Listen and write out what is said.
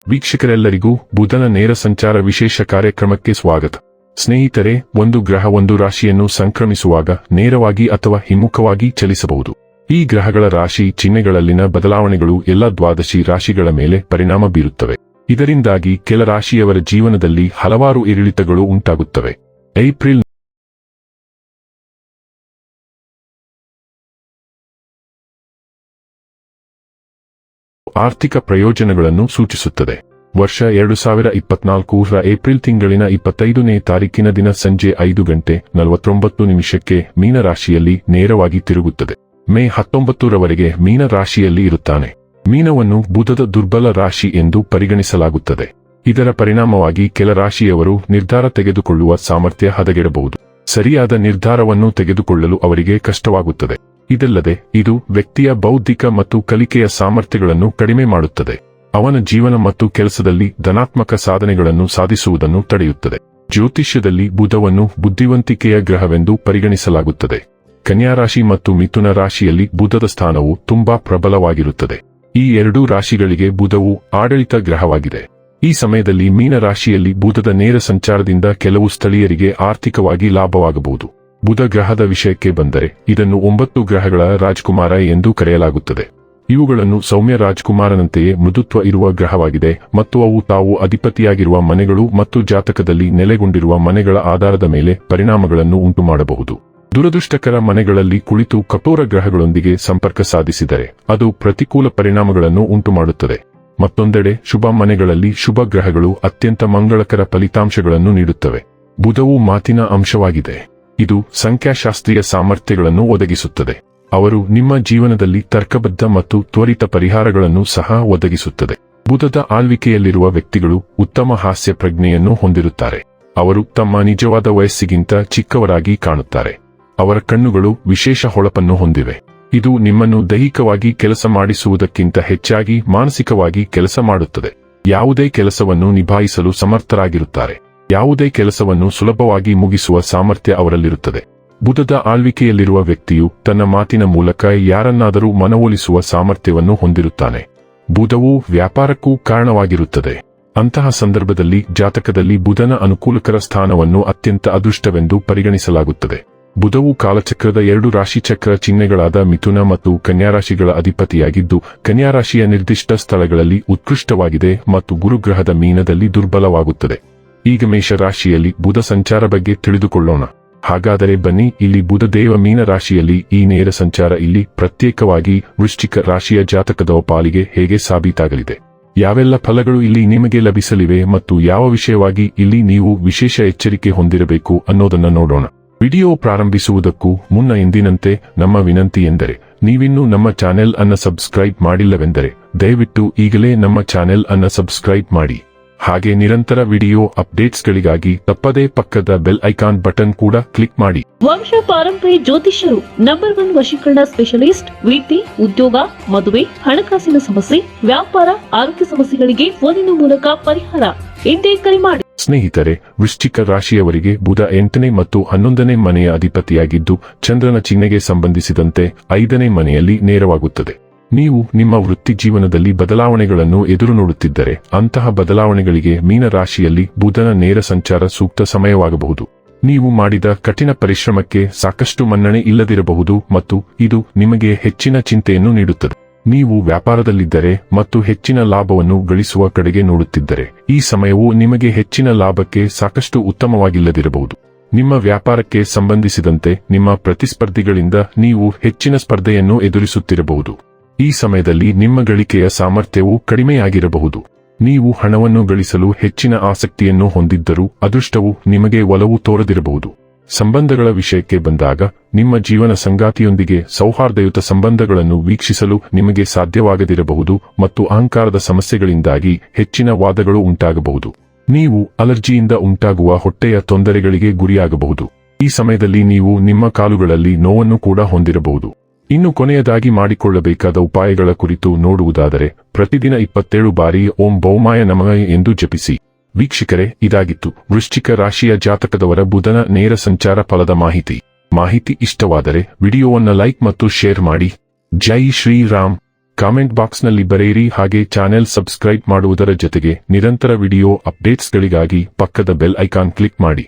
ವೀಕ್ಷಕರೆಲ್ಲರಿಗೂ ಬುಧನ ನೇರ ಸಂಚಾರ ವಿಶೇಷ ಕಾರ್ಯಕ್ರಮಕ್ಕೆ ಸ್ವಾಗತ. ಸ್ನೇಹಿತರೆ, ಒಂದು ಗ್ರಹ ಒಂದು ರಾಶಿಯನ್ನು ಸಂಕ್ರಮಿಸುವಾಗ ನೇರವಾಗಿ ಅಥವಾ ಹಿಮ್ಮುಖವಾಗಿ ಚಲಿಸಬಹುದು. ಈ ಗ್ರಹಗಳ ರಾಶಿ ಚಿಹ್ನೆಗಳಲ್ಲಿನ ಬದಲಾವಣೆಗಳು ಎಲ್ಲ ದ್ವಾದಶಿ ರಾಶಿಗಳ ಮೇಲೆ ಪರಿಣಾಮ ಬೀರುತ್ತವೆ. ಇದರಿಂದಾಗಿ ಕೆಲ ರಾಶಿಯವರ ಜೀವನದಲ್ಲಿ ಹಲವಾರು ಏರಿಳಿತಗಳು ಉಂಟಾಗುತ್ತವೆ. ಏಪ್ರಿಲ್ ಆರ್ಥಿಕ ಪ್ರಯೋಜನಗಳನ್ನು ಸೂಚಿಸುತ್ತದೆ. ವರ್ಷ 2024ರ ಏಪ್ರಿಲ್ ತಿಂಗಳಿನ 25ನೇ ತಾರೀಕಿನ ದಿನ ಸಂಜೆ 5:49 ಮೀನ ರಾಶಿಯಲ್ಲಿ ನೇರವಾಗಿ ತಿರುಗುತ್ತದೆ. ಮೇ 19ರವರೆಗೆ ಮೀನ ರಾಶಿಯಲ್ಲಿ ಇರುತ್ತಾನೆ. ಮೀನವನ್ನು ಬುಧದ ದುರ್ಬಲ ರಾಶಿ ಎಂದು ಪರಿಗಣಿಸಲಾಗುತ್ತದೆ. ಇದರ ಪರಿಣಾಮವಾಗಿ ಕೆಲ ರಾಶಿಯವರು ನಿರ್ಧಾರ ತೆಗೆದುಕೊಳ್ಳುವ ಸಾಮರ್ಥ್ಯ ಹದಗೆಡಬಹುದು. ಸರಿಯಾದ ನಿರ್ಧಾರವನ್ನು ತೆಗೆದುಕೊಳ್ಳಲು ಅವರಿಗೆ ಕಷ್ಟವಾಗುತ್ತದೆ. ಇದಲ್ಲದೆ ಇದು ವ್ಯಕ್ತಿಯ ಬೌದ್ಧಿಕ ಮತ್ತು ಕಲಿಕೆಯ ಸಾಮರ್ಥ್ಯಗಳನ್ನು ಕಡಿಮೆ ಮಾಡುತ್ತದೆ. ಅವನ ಜೀವನ ಮತ್ತು ಕೆಲಸದಲ್ಲಿ ಧನಾತ್ಮಕ ಸಾಧನೆಗಳನ್ನು ಸಾಧಿಸುವುದನ್ನು ತಡೆಯುತ್ತದೆ. ಜ್ಯೋತಿಷ್ಯದಲ್ಲಿ ಬುಧವನ್ನು ಬುದ್ಧಿವಂತಿಕೆಯ ಗ್ರಹವೆಂದು ಪರಿಗಣಿಸಲಾಗುತ್ತದೆ. ಕನ್ಯಾ ರಾಶಿ ಮತ್ತು ಮಿಥುನ ರಾಶಿಯಲ್ಲಿ ಬುಧದ ಸ್ಥಾನವು ತುಂಬಾ ಪ್ರಬಲವಾಗಿರುತ್ತದೆ. ಈ ಎರಡೂ ರಾಶಿಗಳಿಗೆ ಬುಧವು ಆಡಳಿತ ಗ್ರಹವಾಗಿದೆ. ಈ ಸಮಯದಲ್ಲಿ ಮೀನ ರಾಶಿಯಲ್ಲಿ ಬುಧದ ನೇರ ಸಂಚಾರದಿಂದ ಕೆಲವು ಸ್ಥಳೀಯರಿಗೆ ಆರ್ಥಿಕವಾಗಿ ಲಾಭವಾಗಬಹುದು. ಬುಧ ಗ್ರಹದ ವಿಷಯಕ್ಕೆ ಬಂದರೆ ಇದನ್ನು 9 ಗ್ರಹಗಳ ರಾಜಕುಮಾರ ಎಂದು ಕರೆಯಲಾಗುತ್ತದೆ. ಇವುಗಳನ್ನು ಸೌಮ್ಯ ರಾಜಕುಮಾರನಂತೆಯೇ ಮೃದುತ್ವ ಇರುವ ಗ್ರಹವಾಗಿದೆ ಮತ್ತು ಅವು ತಾವು ಅಧಿಪತಿಯಾಗಿರುವ ಮನೆಗಳು ಮತ್ತು ಜಾತಕದಲ್ಲಿ ನೆಲೆಗೊಂಡಿರುವ ಮನೆಗಳ ಆಧಾರದ ಮೇಲೆ ಪರಿಣಾಮಗಳನ್ನು ಉಂಟುಮಾಡಬಹುದು. ದುರದೃಷ್ಟಕರ ಮನೆಗಳಲ್ಲಿ ಕುಳಿತು ಕಠೋರ ಗ್ರಹಗಳೊಂದಿಗೆ ಸಂಪರ್ಕ ಸಾಧಿಸಿದರೆ ಅದು ಪ್ರತಿಕೂಲ ಪರಿಣಾಮಗಳನ್ನು ಉಂಟುಮಾಡುತ್ತದೆ. ಮತ್ತೊಂದೆಡೆ ಶುಭ ಮನೆಗಳಲ್ಲಿ ಶುಭ ಗ್ರಹಗಳು ಅತ್ಯಂತ ಮಂಗಳಕರ ಫಲಿತಾಂಶಗಳನ್ನು ನೀಡುತ್ತವೆ. ಬುಧವು ಮಾತಿನ ಅಂಶವಾಗಿದೆ. ಇದು ಸಂಖ್ಯಾಶಾಸ್ತ್ರೀಯ ಸಾಮರ್ಥ್ಯಗಳನ್ನು ಒದಗಿಸುತ್ತದೆ. ಅವರು ನಿಮ್ಮ ಜೀವನದಲ್ಲಿ ತರ್ಕಬದ್ಧ ಮತ್ತು ತ್ವರಿತ ಪರಿಹಾರಗಳನ್ನು ಸಹ ಒದಗಿಸುತ್ತದೆ. ಬುಧದ ಆಳ್ವಿಕೆಯಲ್ಲಿರುವ ವ್ಯಕ್ತಿಗಳು ಉತ್ತಮ ಹಾಸ್ಯ ಪ್ರಜ್ಞೆಯನ್ನು ಹೊಂದಿರುತ್ತಾರೆ. ಅವರು ತಮ್ಮ ನಿಜವಾದ ವಯಸ್ಸಿಗಿಂತ ಚಿಕ್ಕವರಾಗಿ ಕಾಣುತ್ತಾರೆ. ಅವರ ಕಣ್ಣುಗಳು ವಿಶೇಷ ಹೊಳಪನ್ನು ಹೊಂದಿವೆ. ಇದು ನಿಮ್ಮನ್ನು ದೈಹಿಕವಾಗಿ ಕೆಲಸ ಮಾಡಿಸುವುದಕ್ಕಿಂತ ಹೆಚ್ಚಾಗಿ ಮಾನಸಿಕವಾಗಿ ಕೆಲಸ ಮಾಡುತ್ತದೆ. ಯಾವುದೇ ಕೆಲಸವನ್ನು ನಿಭಾಯಿಸಲು ಸಮರ್ಥರಾಗಿರುತ್ತಾರೆ. ಯಾವುದೇ ಕೆಲಸವನ್ನು ಸುಲಭವಾಗಿ ಮುಗಿಸುವ ಸಾಮರ್ಥ್ಯ ಅವರಲ್ಲಿರುತ್ತದೆ. ಬುಧದ ಆಳ್ವಿಕೆಯಲ್ಲಿರುವ ವ್ಯಕ್ತಿಯು ತನ್ನ ಮಾತಿನ ಮೂಲಕ ಯಾರನ್ನಾದರೂ ಮನವೊಲಿಸುವ ಸಾಮರ್ಥ್ಯವನ್ನು ಹೊಂದಿರುತ್ತಾನೆ. ಬುಧವು ವ್ಯಾಪಾರಕ್ಕೂ ಕಾರಣವಾಗಿರುತ್ತದೆ. ಅಂತಹ ಸಂದರ್ಭದಲ್ಲಿ ಜಾತಕದಲ್ಲಿ ಬುಧನ ಅನುಕೂಲಕರ ಸ್ಥಾನವನ್ನು ಅತ್ಯಂತ ಅದೃಷ್ಟವೆಂದು ಪರಿಗಣಿಸಲಾಗುತ್ತದೆ. ಬುಧವು ಕಾಲಚಕ್ರದ 2 ರಾಶಿಚಕ್ರ ಚಿಹ್ನೆಗಳಾದ ಮಿಥುನ ಮತ್ತು ಕನ್ಯಾರಾಶಿಗಳ ಅಧಿಪತಿಯಾಗಿದ್ದು, ಕನ್ಯಾರಾಶಿಯ ನಿರ್ದಿಷ್ಟ ಸ್ಥಳಗಳಲ್ಲಿ ಉತ್ಕೃಷ್ಟವಾಗಿದೆ ಮತ್ತು ಗುರುಗ್ರಹದ ಮೀನದಲ್ಲಿ ದುರ್ಬಲವಾಗುತ್ತದೆ. ಈಗ ಮೇಷ ರಾಶಿಯಲ್ಲಿ ಬುಧ ಸಂಚಾರ ಬಗ್ಗೆ ತಿಳಿದುಕೊಳ್ಳೋಣ. ಹಾಗಾದರೆ ಬನ್ನಿ, ಇಲ್ಲಿ ಬುಧ ದೇವ ಮೀನ ರಾಶಿಯಲ್ಲಿ ಈ ನೇರ ಸಂಚಾರ ಇಲ್ಲಿ ಪ್ರತ್ಯೇಕವಾಗಿ ವೃಶ್ಚಿಕ ರಾಶಿಯ ಜಾತಕದ ಪಾಲಿಗೆ ಹೇಗೆ ಸಾಬೀತಾಗಲಿದೆ, ಯಾವೆಲ್ಲ ಫಲಗಳು ಇಲ್ಲಿ ನಿಮಗೆ ಲಭಿಸಲಿವೆ ಮತ್ತು ಯಾವ ವಿಷಯವಾಗಿ ಇಲ್ಲಿ ನೀವು ವಿಶೇಷ ಎಚ್ಚರಿಕೆ ಹೊಂದಿರಬೇಕು ಅನ್ನೋದನ್ನ ನೋಡೋಣ. ವಿಡಿಯೋ ಪ್ರಾರಂಭಿಸುವುದಕ್ಕೂ ಮುನ್ನ ಎಂದಿನಂತೆ ನಮ್ಮ ವಿನಂತಿ ಎಂದರೆ, ನೀವಿನ್ನೂ ನಮ್ಮ ಚಾನೆಲ್ ಅನ್ನು ಸಬ್ಸ್ಕ್ರೈಬ್ ಮಾಡಿಲ್ಲವೆಂದರೆ ದಯವಿಟ್ಟು ಈಗಲೇ ನಮ್ಮ ಚಾನೆಲ್ ಅನ್ನು ಸಬ್ಸ್ಕ್ರೈಬ್ ಮಾಡಿ. ಹಾಗೆ ನಿರಂತರ ವಿಡಿಯೋ ಅಪ್ಡೇಟ್ಸ್ಗಳಿಗಾಗಿ ತಪ್ಪದೇ ಪಕ್ಕದ ಬೆಲ್ ಐಕಾನ್ ಬಟನ್ ಕೂಡ ಕ್ಲಿಕ್ ಮಾಡಿ. ವಂಶ ಪಾರಂಪರ್ಯ ಜ್ಯೋತಿಷ್ಯರು ನಂಬರ್ 1 ವಶೀಕರಣ ಸ್ಪೆಷಲಿಸ್ಟ್. ವೃತ್ತಿ, ಉದ್ಯೋಗ, ಮದುವೆ, ಹಣಕಾಸಿನ ಸಮಸ್ಯೆ, ವ್ಯಾಪಾರ, ಆರೋಗ್ಯ ಸಮಸ್ಯೆಗಳಿಗೆ ಫೋನಿನ ಮೂಲಕ ಪರಿಹಾರ. ಇಂದೇ ಕರೆ ಮಾಡಿ. ಸ್ನೇಹಿತರೆ, ವೃಶ್ಚಿಕ ರಾಶಿಯವರಿಗೆ ಬುಧ 8ನೇ ಮತ್ತು 11ನೇ ಮನೆಯ ಅಧಿಪತಿಯಾಗಿದ್ದು, ಚಂದ್ರನ ಚಿಹ್ನೆಗೆ ಸಂಬಂಧಿಸಿದಂತೆ 5ನೇ ಮನೆಯಲ್ಲಿ ನೇರವಾಗುತ್ತದೆ. ನೀವು ನಿಮ್ಮ ವೃತ್ತಿ ಜೀವನದಲ್ಲಿ ಬದಲಾವಣೆಗಳನ್ನು ಎದುರು ನೋಡುತ್ತಿದ್ದರೆ ಅಂತಹ ಬದಲಾವಣೆಗಳಿಗೆ ಮೀನ ರಾಶಿಯಲ್ಲಿ ಬುಧನ ನೇರ ಸಂಚಾರ ಸೂಕ್ತ ಸಮಯವಾಗಬಹುದು. ನೀವು ಮಾಡಿದ ಕಠಿಣ ಪರಿಶ್ರಮಕ್ಕೆ ಸಾಕಷ್ಟು ಮನ್ನಣೆ ಇಲ್ಲದಿರಬಹುದು ಮತ್ತು ಇದು ನಿಮಗೆ ಹೆಚ್ಚಿನ ಚಿಂತೆಯನ್ನು ನೀಡುತ್ತದೆ. ನೀವು ವ್ಯಾಪಾರದಲ್ಲಿದ್ದರೆ ಮತ್ತು ಹೆಚ್ಚಿನ ಲಾಭವನ್ನು ಗಳಿಸುವ ಕಡೆಗೆ ನೋಡುತ್ತಿದ್ದರೆ ಈ ಸಮಯವು ನಿಮಗೆ ಹೆಚ್ಚಿನ ಲಾಭಕ್ಕೆ ಸಾಕಷ್ಟು ಉತ್ತಮವಾಗಿಲ್ಲದಿರಬಹುದು. ನಿಮ್ಮ ವ್ಯಾಪಾರಕ್ಕೆ ಸಂಬಂಧಿಸಿದಂತೆ ನಿಮ್ಮ ಪ್ರತಿಸ್ಪರ್ಧಿಗಳಿಂದ ನೀವು ಹೆಚ್ಚಿನ ಸ್ಪರ್ಧೆಯನ್ನು ಎದುರಿಸುತ್ತಿರಬಹುದು. ಈ ಸಮಯದಲ್ಲಿ ನಿಮ್ಮ ಗಳಿಕೆಯ ಸಾಮರ್ಥ್ಯವು ಕಡಿಮೆಯಾಗಿರಬಹುದು. ನೀವು ಹಣವನ್ನು ಗಳಿಸಲು ಹೆಚ್ಚಿನ ಆಸಕ್ತಿಯನ್ನು ಹೊಂದಿದ್ದರೂ ಅದೃಷ್ಟವು ನಿಮಗೆ ಒಲವು ತೋರದಿರಬಹುದು. ಸಂಬಂಧಗಳ ವಿಷಯಕ್ಕೆ ಬಂದಾಗ ನಿಮ್ಮ ಜೀವನ ಸಂಗಾತಿಯೊಂದಿಗೆ ಸೌಹಾರ್ದಯುತ ಸಂಬಂಧಗಳನ್ನು ವೀಕ್ಷಿಸಲು ನಿಮಗೆ ಸಾಧ್ಯವಾಗದಿರಬಹುದು ಮತ್ತು ಅಹಂಕಾರದ ಸಮಸ್ಯೆಗಳಿಂದಾಗಿ ಹೆಚ್ಚಿನ ವಾದಗಳು ಉಂಟಾಗಬಹುದು. ನೀವು ಅಲರ್ಜಿಯಿಂದ ಉಂಟಾಗುವ ಹೊಟ್ಟೆಯ ತೊಂದರೆಗಳಿಗೆ ಗುರಿಯಾಗಬಹುದು. ಈ ಸಮಯದಲ್ಲಿ ನೀವು ನಿಮ್ಮ ಕಾಲುಗಳಲ್ಲಿ ನೋವನ್ನು ಕೂಡ ಹೊಂದಿರಬಹುದು. ಇನ್ನು ಕೊನೆಯದಾಗಿ ಮಾಡಿಕೊಳ್ಳಬೇಕಾದ ಉಪಾಯಗಳ ಕುರಿತು ನೋಡುವುದಾದರೆ, ಪ್ರತಿದಿನ 27 ಬಾರಿ ಓಂ ಭೌಮಾಯ ನಮಃ ಎಂದು ಜಪಿಸಿ. ವೀಕ್ಷಕರೇ, ಇದಾಗಿತ್ತು ವೃಶ್ಚಿಕ ರಾಶಿಯ ಜಾತಕದವರ ಬುಧನ ನೇರ ಸಂಚಾರ ಫಲದ ಮಾಹಿತಿ ಇಷ್ಟವಾದರೆ ವಿಡಿಯೋವನ್ನು ಲೈಕ್ ಮತ್ತು ಶೇರ್ ಮಾಡಿ. ಜೈ ಶ್ರೀರಾಮ್. ಕಾಮೆಂಟ್ ಬಾಕ್ಸ್ನಲ್ಲಿ ಬರೆಯಿರಿ. ಹಾಗೆ ಚಾನೆಲ್ ಸಬ್ಸ್ಕ್ರೈಬ್ ಮಾಡುವುದರ ಜೊತೆಗೆ ನಿರಂತರ ವಿಡಿಯೋ ಅಪ್ಡೇಟ್ಸ್ಗಳಿಗಾಗಿ ಪಕ್ಕದ ಬೆಲ್ ಐಕಾನ್ ಕ್ಲಿಕ್ ಮಾಡಿ.